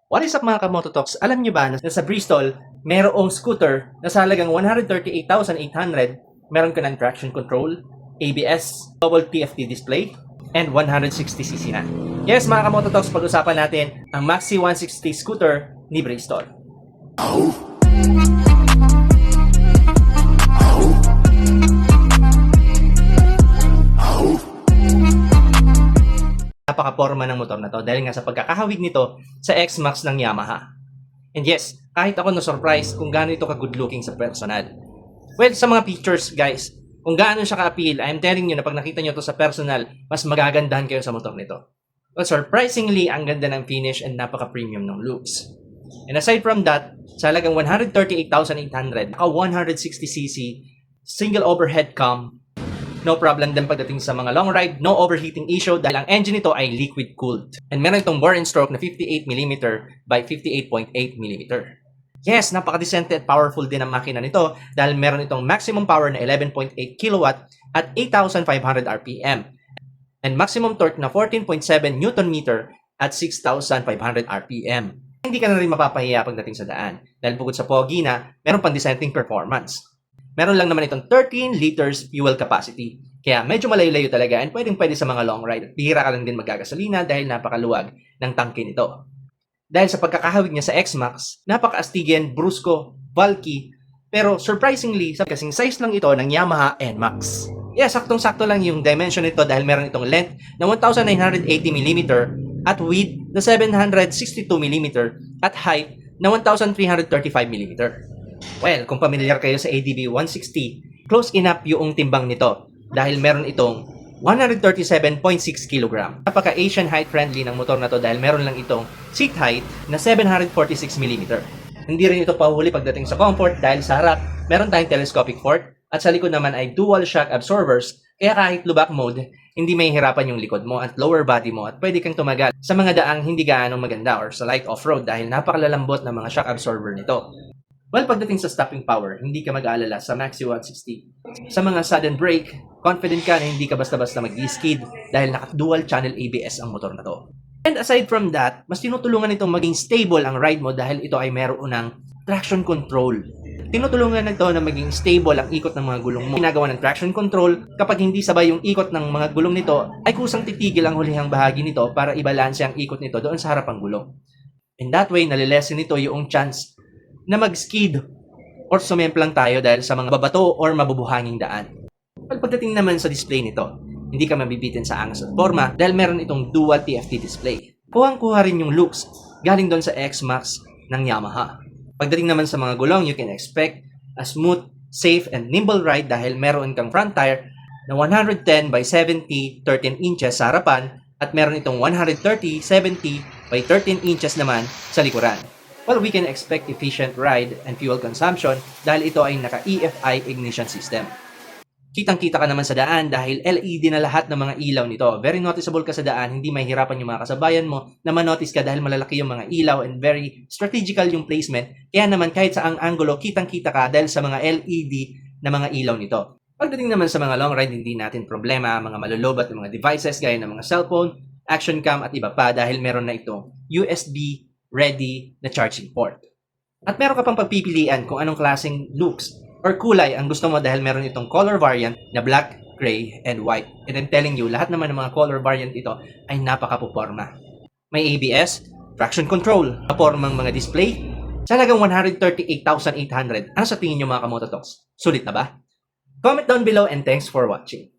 What is up mga kamototalks? Alam nyo ba na sa Bristol, merong scooter na sa halagang 138,800, meron ka ng traction control, ABS, double TFT display, and 160cc na. Yes mga kamototalks, pag-usapan natin ang Maxi 160 scooter ni Bristol. Napaka-porma ng motor na to dahil nga sa pagkakahawig nito sa X-Max ng Yamaha. And yes, kahit ako na-surprise kung gaano ito ka-good looking sa personal. Well, sa mga pictures guys, kung gaano siya ka-appeal, I'm telling you na pag nakita nyo to sa personal, mas magagandahan kayo sa motor nito. Well, surprisingly, ang ganda ng finish and napaka-premium ng looks. And aside from that, sa halagang 138,800, 160cc, single overhead cam, no problem din pagdating sa mga long ride, no overheating issue dahil ang engine nito ay liquid cooled. And meron itong bore and stroke na 58mm by 58.8mm. Yes, napaka-decente at powerful din ang makina nito dahil meron itong maximum power na 11.8 kW at 8,500 RPM. And maximum torque na 14.7 Nm at 6,500 RPM. Hindi ka na rin mapapahiya pagdating sa daan dahil bukod sa pogi na, meron pang dissenting performance. Meron lang naman itong 13 liters fuel capacity. Kaya medyo malayo-layo talaga and pwede sa mga long ride. Bihira ka lang din magagasolina dahil napakaluwag ng tangke nito. Dahil sa pagkakahawig niya sa X-Max, napaka-astigyan, brusko, bulky, pero surprisingly, kasing size lang ito ng Yamaha NMAX. Yeah, saktong-sakto lang yung dimension nito dahil meron itong length na 1,980mm at width na 762mm at height na 1,335mm. Well, kung familiar kayo sa ADB 160, close enough yung timbang nito dahil meron itong 137.6 kg. Napaka-Asian height friendly ng motor na to dahil meron lang itong seat height na 746mm. Hindi rin ito pahuli pagdating sa comfort dahil sa harap meron tayong telescopic port at sa likod naman ay dual shock absorbers kaya kahit lubak mode, hindi mahihirapan yung likod mo at lower body mo at pwede kang tumagal sa mga daang hindi gaanong maganda or sa light off-road dahil napakalalambot ng mga shock absorber nito. Well, pagdating sa stopping power, hindi ka mag-aalala sa Maxi 160. Sa mga sudden brake, confident ka na hindi ka basta-basta mag-skid dahil naka-dual channel ABS ang motor na to. And aside from that, mas tinutulungan itong maging stable ang ride mo dahil ito ay meron ng traction control. Tinutulungan nito na maging stable ang ikot ng mga gulong mo. Ginagawa ng traction control, kapag hindi sabay yung ikot ng mga gulong nito, ay kusang titigil ang hulihang bahagi nito para ibalanse ang ikot nito doon sa harapang gulong. In that way, nalilesen nito yung chance na mag-skid or sumemplang tayo dahil sa mga babato or mabubuhanging daan. Pagdating naman sa display nito, hindi ka mabibitin sa angas at forma dahil meron itong dual TFT display. Kuhang-kuha rin yung looks galing doon sa X-Max ng Yamaha. Pagdating naman sa mga gulong, you can expect a smooth, safe, and nimble ride dahil meron kang front tire na 110 by 70, 13 inches sa harapan at meron itong 130, 70 by 13 inches naman sa likuran. Well, we can expect efficient ride and fuel consumption dahil ito ay naka-EFI ignition system. Kitang-kita ka naman sa daan dahil LED na lahat ng mga ilaw nito. Very noticeable ka sa daan, hindi mahihirapan yung mga kasabayan mo na manotice ka dahil malalaki yung mga ilaw and very strategical yung placement. Kaya naman kahit sa ang angulo, kitang-kita ka dahil sa mga LED na mga ilaw nito. Pagdating naman sa mga long ride, hindi natin problema, mga malulobat ng mga devices gaya ng mga cellphone, action cam at iba pa dahil meron na itong USB ready na charging port. At meron ka pang pagpipilian kung anong klaseng looks or kulay ang gusto mo dahil meron itong color variant na black, gray, and white. And I'm telling you, lahat naman ng mga color variant ito ay napaka-puporma. May ABS, traction control, papormang mga display, sa halagang 138,800. Ano sa tingin nyo mga kamototalks? Sulit na ba? Comment down below and thanks for watching.